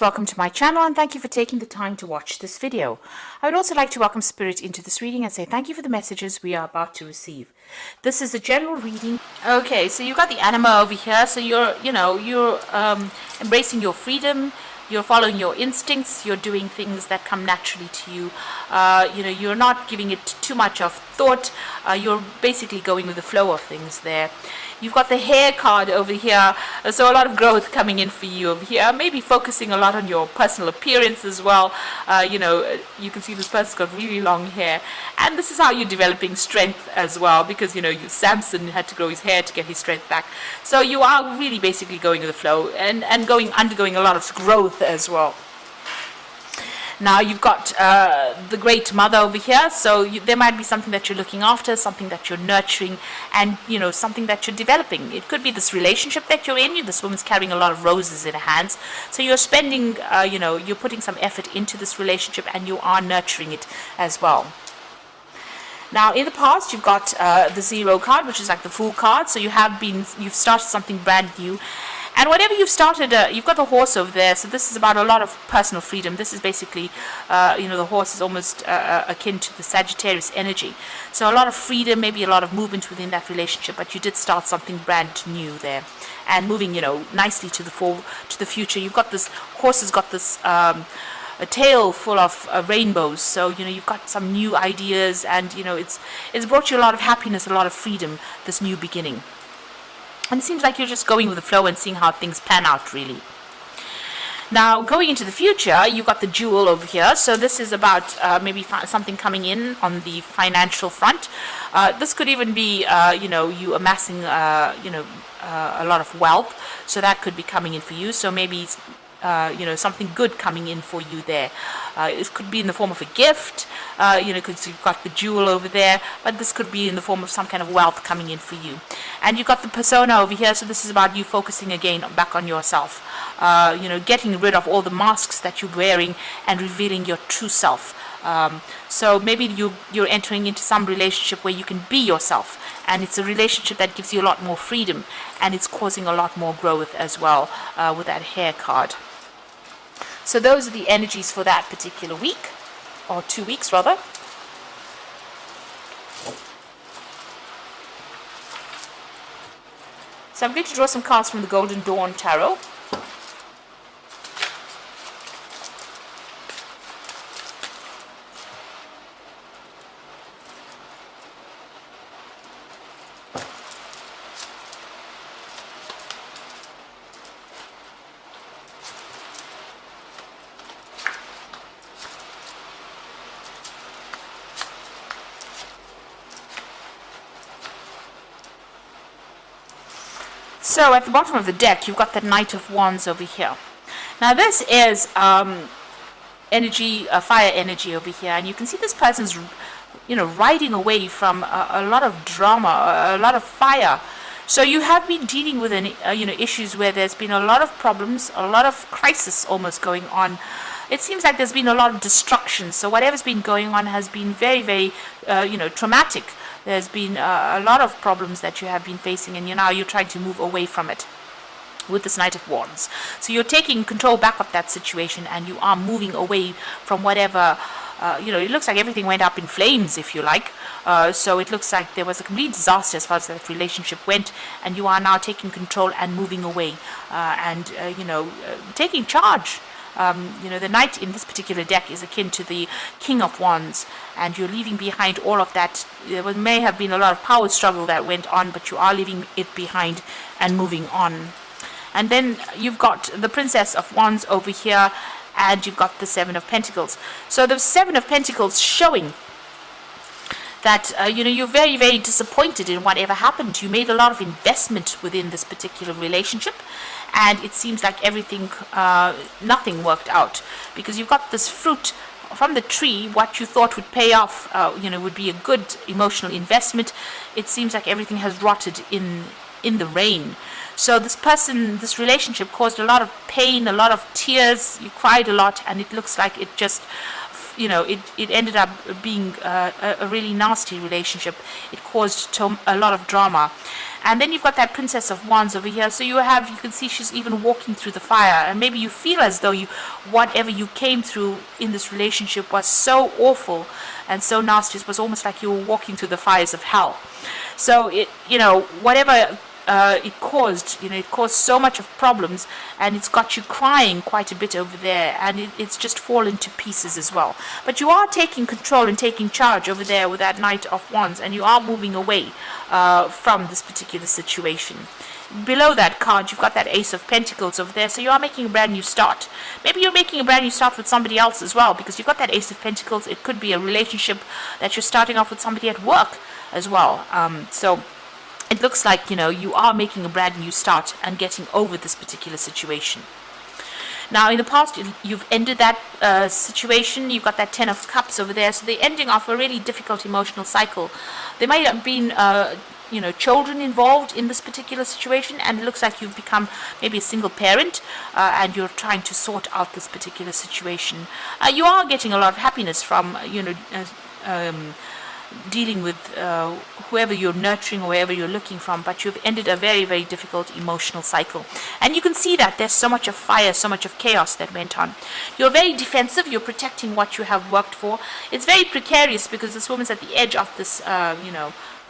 Welcome to my channel and thank you for taking the time to watch this video. I would also like to welcome Spirit into this reading and say thank you for the messages we are about to receive. This is a general reading. Okay, so you've got the anima over here, so you're embracing your freedom, you're following your instincts, you're doing things that come naturally to you. You're not giving it too much of thought, you're basically going with the flow of things there. You've got the hair card over here, so a lot of growth coming in for you over here. Maybe focusing a lot on your personal appearance as well. You can see this person's got really long hair, and this is how you're developing strength as well, because Samson had to grow his hair to get his strength back. So you are really basically going with the flow and undergoing a lot of growth as well. Now you've got the Great Mother over here, so there might be something that you're looking after, something that you're nurturing, and something that you're developing. It could be this relationship that you're in. This woman's carrying a lot of roses in her hands, so you're spending, you're putting some effort into this relationship, and you are nurturing it as well. Now, in the past, you've got the Zero card, which is like the Fool card. So you've started something brand new. And whatever you've started, you've got the horse over there. So this is about a lot of personal freedom. This is basically, the horse is almost akin to the Sagittarius energy. So a lot of freedom, maybe a lot of movement within that relationship. But you did start something brand new there, and moving, nicely to the future. You've got this horse has got this. A tail full of rainbows, so you've got some new ideas, and it's brought you a lot of happiness, a lot of freedom, this new beginning. And it seems like you're just going with the flow and seeing how things pan out, really. Now, going into the future, you've got the Jewel over here. So this is about maybe something coming in on the financial front. This could even be, you amassing, a lot of wealth. So that could be coming in for you. So maybe something good coming in for you there. It could be in the form of a gift, because you've got the jewel over there, but this could be in the form of some kind of wealth coming in for you. And you've got the persona over here, so this is about you focusing again back on yourself, getting rid of all the masks that you're wearing and revealing your true self. So maybe you're entering into some relationship where you can be yourself, and it's a relationship that gives you a lot more freedom, and it's causing a lot more growth as well, with that hair card. So those are the energies for that particular week, or 2 weeks rather. So I'm going to draw some cards from the Golden Dawn Tarot. So at the bottom of the deck, you've got the Knight of Wands over here. Now this is energy, fire energy over here, and you can see this person's, riding away from a lot of drama, a lot of fire. So you have been dealing with issues where there's been a lot of problems, a lot of crisis almost going on. It seems like there's been a lot of destruction. So whatever's been going on has been very, very, traumatic. There's been a lot of problems that you have been facing, and now you're trying to move away from it with this Knight of Wands. So you're taking control back of that situation, and you are moving away from whatever, it looks like everything went up in flames, if you like. So it looks like there was a complete disaster as far as that relationship went, and you are now taking control and moving away, and taking charge. The Knight in this particular deck is akin to the King of Wands, and you're leaving behind all of that. There may have been a lot of power struggle that went on, but you are leaving it behind and moving on. And then you've got the Princess of Wands over here, and you've got the Seven of Pentacles. So the Seven of Pentacles showing that you're very, very disappointed in whatever happened. You made a lot of investment within this particular relationship, and it seems like everything, nothing worked out, because you've got this fruit from the tree. What you thought would pay off, would be a good emotional investment. It seems like everything has rotted in the rain. So this relationship caused a lot of pain, a lot of tears. You cried a lot, and it looks like it just, it ended up being a really nasty relationship. It caused a lot of drama. And then you've got that Princess of Wands over here. So you can see she's even walking through the fire. And maybe you feel as though whatever you came through in this relationship was so awful and so nasty. It was almost like you were walking through the fires of hell. So whatever it caused so much of problems, and it's got you crying quite a bit over there, and it's just fallen to pieces as well. But you are taking control and taking charge over there with that Knight of Wands, and you are moving away from this particular situation. Below that card, you've got that Ace of Pentacles over there, so you are making a brand new start. Maybe you're making a brand new start with somebody else as well, because you've got that Ace of Pentacles. It could be a relationship that you're starting off with somebody at work as well. So it looks like, you are making a brand new start and getting over this particular situation. Now, in the past, you've ended that situation. You've got that Ten of Cups over there. So they're ending off a really difficult emotional cycle. There might have been, children involved in this particular situation. And it looks like you've become maybe a single parent. And you're trying to sort out this particular situation. You are getting a lot of happiness from, dealing with whoever you're nurturing or wherever you're looking from, but you've ended a very, very difficult emotional cycle. And you can see that there's so much of fire, so much of chaos that went on. You're very defensive. You're protecting what you have worked for. It's very precarious because this woman's at the edge of this,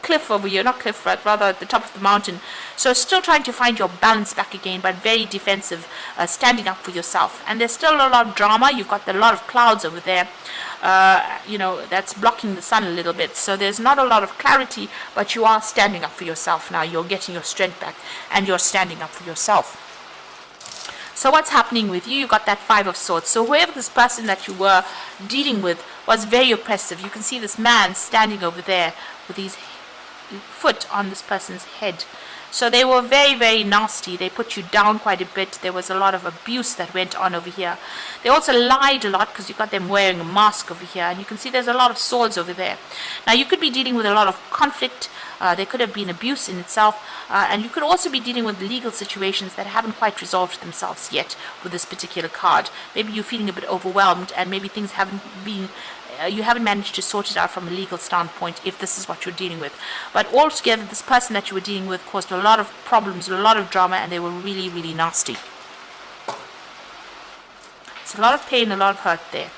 cliff over here, not cliff, but rather at the top of the mountain. So still trying to find your balance back again, but very defensive, standing up for yourself. And there's still a lot of drama. You've got a lot of clouds over there, that's blocking the sun a little bit. So there's not a lot of clarity, but you are standing up for yourself now. You're getting your strength back, and you're standing up for yourself. So what's happening with you? You got that Five of Swords. So whoever this person that you were dealing with was very oppressive. You can see this man standing over there with his foot on this person's head. So they were very, very nasty. They put you down quite a bit. There was a lot of abuse that went on over here. They also lied a lot because you got them wearing a mask over here. And you can see there's a lot of swords over there. Now, you could be dealing with a lot of conflict. There could have been abuse in itself. And you could also be dealing with legal situations that haven't quite resolved themselves yet with this particular card. Maybe you're feeling a bit overwhelmed, and maybe things haven't been you haven't managed to sort it out from a legal standpoint if this is what you're dealing with. But altogether, this person that you were dealing with caused a lot of problems, a lot of drama, and they were really, really nasty. It's a lot of pain, a lot of hurt there.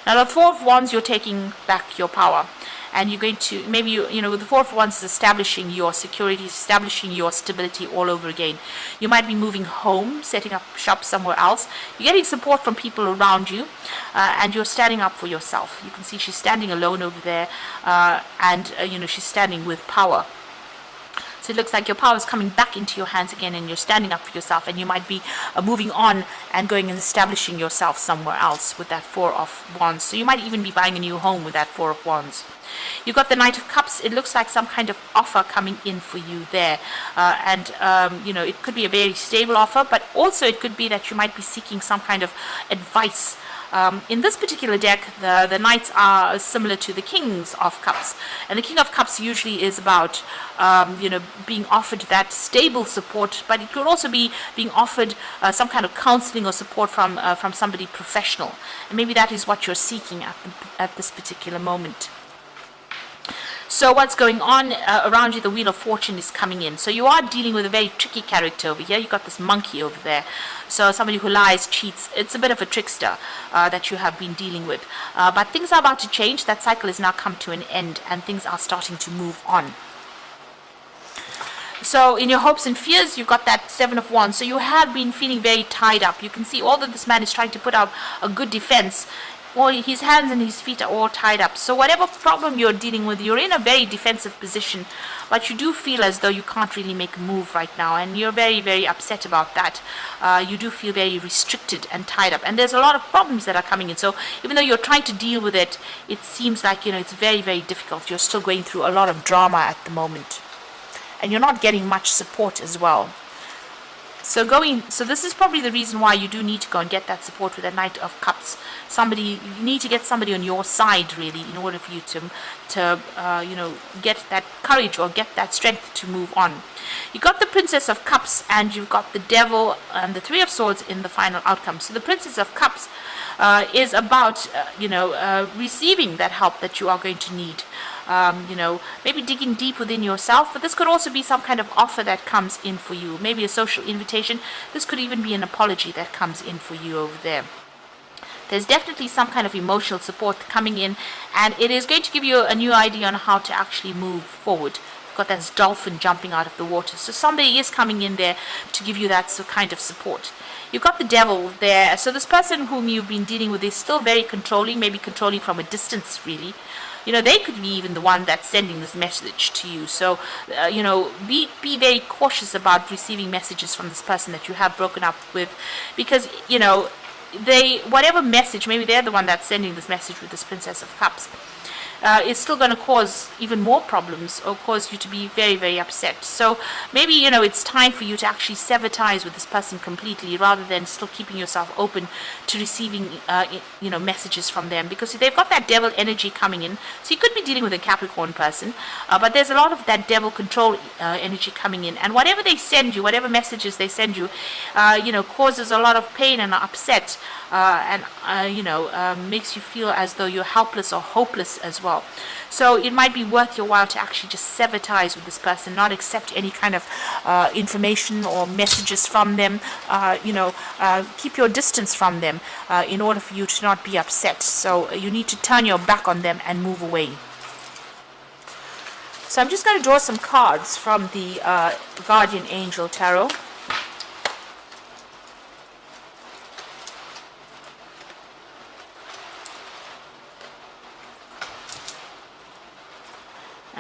Now, the Four of Wands, you're taking back your power. And you're going to, maybe, with the Four of Wands is establishing your security, establishing your stability all over again. You might be moving home, setting up shop somewhere else. You're getting support from people around you, and you're standing up for yourself. You can see she's standing alone over there, and she's standing with power. So it looks like your power is coming back into your hands again, and you're standing up for yourself, and you might be moving on and going and establishing yourself somewhere else with that Four of Wands. So you might even be buying a new home with that Four of Wands. You've got the Knight of Cups. It looks like some kind of offer coming in for you there. It could be a very stable offer, but also it could be that you might be seeking some kind of advice. In this particular deck, the Knights are similar to the Kings of Cups. And the King of Cups usually is about, being offered that stable support, but it could also be being offered some kind of counseling or support from somebody professional. And maybe that is what you're seeking at this particular moment. So what's going on around you? The Wheel of Fortune is coming in. So you are dealing with a very tricky character over here. You've got this monkey over there. So somebody who lies, cheats. It's a bit of a trickster that you have been dealing with. But things are about to change. That cycle has now come to an end, and things are starting to move on. So in your hopes and fears, you've got that Seven of Wands. So you have been feeling very tied up. You can see all that this man is trying to put up a good defense. Well, his hands and his feet are all tied up. So whatever problem you're dealing with, you're in a very defensive position, but you do feel as though you can't really make a move right now, and you're very, very upset about that. You do feel very restricted and tied up, and there's a lot of problems that are coming in. So even though you're trying to deal with it, it seems like, it's very, very difficult. You're still going through a lot of drama at the moment, and you're not getting much support as well. So this is probably the reason why you do need to go and get that support with the Knight of Cups. You need to get somebody on your side, really, in order for you to get that courage or get that strength to move on. You got the Princess of Cups and you've got the Devil and the Three of Swords in the final outcome. So the Princess of Cups is about, receiving that help that you are going to need. Maybe digging deep within yourself, but this could also be some kind of offer that comes in for you. Maybe a social invitation. This could even be an apology that comes in for you over there. There's definitely some kind of emotional support coming in, and it is going to give you a new idea on how to actually move forward. You've got that dolphin jumping out of the water, so somebody is coming in there to give you that kind of support. You've got the Devil there, so this person whom you've been dealing with is still very controlling, maybe controlling from a distance, really. They could be even the one that's sending this message to you. So, be very cautious about receiving messages from this person that you have broken up with, because, whatever message, maybe they're the one that's sending this message with this Princess of Cups, is still going to cause even more problems or cause you to be very, very upset. So maybe, it's time for you to actually sever ties with this person completely rather than still keeping yourself open to receiving, messages from them, because they've got that devil energy coming in. So you could be dealing with a Capricorn person, but there's a lot of that devil control energy coming in. And whatever they send you, whatever messages they send you, causes a lot of pain and upset, and makes you feel as though you're helpless or hopeless as well. So it might be worth your while to actually just sever ties with this person, not accept any kind of information or messages from them. Keep your distance from them in order for you to not be upset. So you need to turn your back on them and move away. So I'm just going to draw some cards from the Guardian Angel Tarot.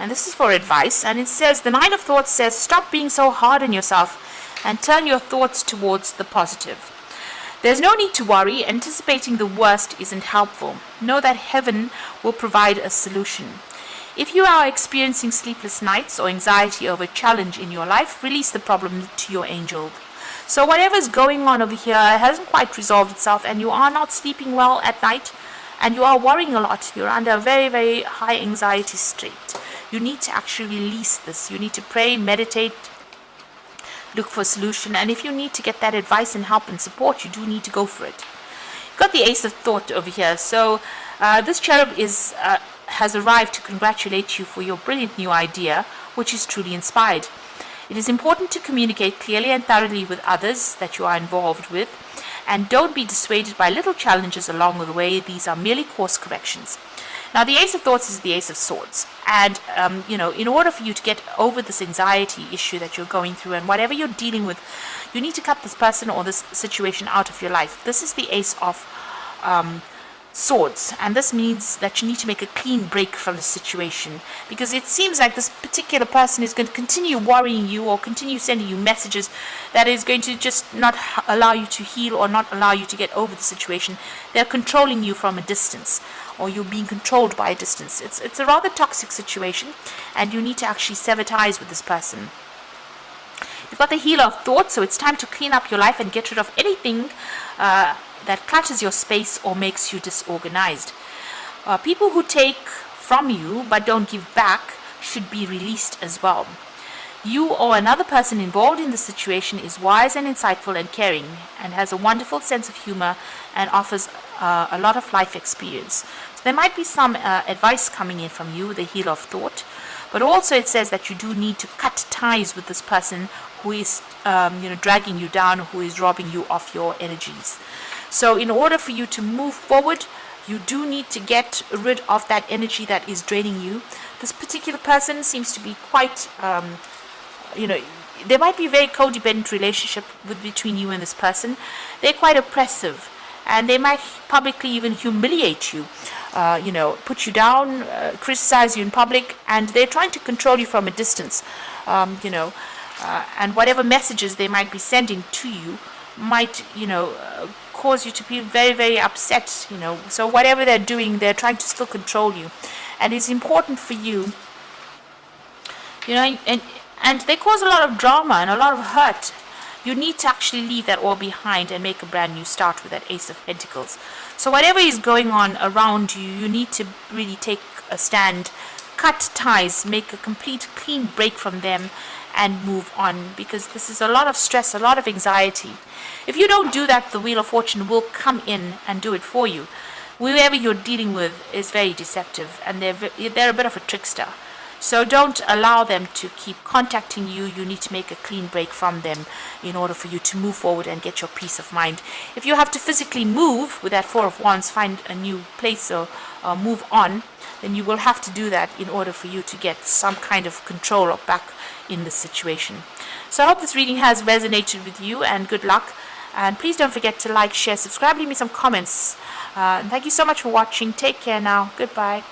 And this is for advice, and it says, the Nine of Thoughts says, stop being so hard on yourself and turn your thoughts towards the positive. There's no need to worry. Anticipating the worst isn't helpful. Know that heaven will provide a solution. If you are experiencing sleepless nights or anxiety over a challenge in your life, release the problem to your angel. So whatever is going on over here hasn't quite resolved itself, and you are not sleeping well at night, and you are worrying a lot. You're under a very, very high anxiety state. You need to actually release this. You need to pray, meditate, look for a solution. And if you need to get that advice and help and support, you do need to go for it. You've got the Ace of Thought over here. So this cherub has arrived to congratulate you for your brilliant new idea, which is truly inspired. It is important to communicate clearly and thoroughly with others that you are involved with, and don't be dissuaded by little challenges along the way. These are merely course corrections. Now, the Ace of Thoughts is the Ace of Swords. And, in order for you to get over this anxiety issue that you're going through and whatever you're dealing with, you need to cut this person or this situation out of your life. This is the Ace of Swords. And this means that you need to make a clean break from the situation, because it seems like this particular person is going to continue worrying you or continue sending you messages that is going to just not allow you to heal or not allow you to get over the situation. They're controlling you from a distance, or you're being controlled by a distance. It's a rather toxic situation, and you need to actually sever ties with this person. You've got the Healer of Thought, so it's time to clean up your life and get rid of anything that clutters your space or makes you disorganized. People who take from you but don't give back should be released as well. You or another person involved in the situation is wise and insightful and caring, and has a wonderful sense of humor and offers a lot of life experience. So there might be some advice coming in from you, the Healer of Thought, but also it says that you do need to cut ties with this person who is dragging you down, who is robbing you of your energies. So in order for you to move forward, you do need to get rid of that energy that is draining you. This particular person seems to be quite there might be a very codependent relationship between you and this person. They're quite oppressive, and they might publicly even humiliate you, put you down, criticize you in public, and they're trying to control you from a distance, and whatever messages they might be sending to you might, cause you to be very, very upset, So whatever they're doing, they're trying to still control you, and it's important for you, and they cause a lot of drama and a lot of hurt. You need to actually leave that all behind and make a brand new start with that Ace of Pentacles. So whatever is going on around you, you need to really take a stand cut ties, make a complete clean break from them, and move on, because this is a lot of stress, a lot of anxiety. If you don't do that, the Wheel of Fortune will come in and do it for you. Whoever you're dealing with is very deceptive, and they're a bit of a trickster. So don't allow them to keep contacting you. You need to make a clean break from them in order for you to move forward and get your peace of mind. If you have to physically move with that Four of Wands, find a new place or move on, then you will have to do that in order for you to get some kind of control or back in the situation. So I hope this reading has resonated with you, and good luck. And please don't forget to like, share, subscribe, leave me some comments. And thank you so much for watching. Take care now. Goodbye.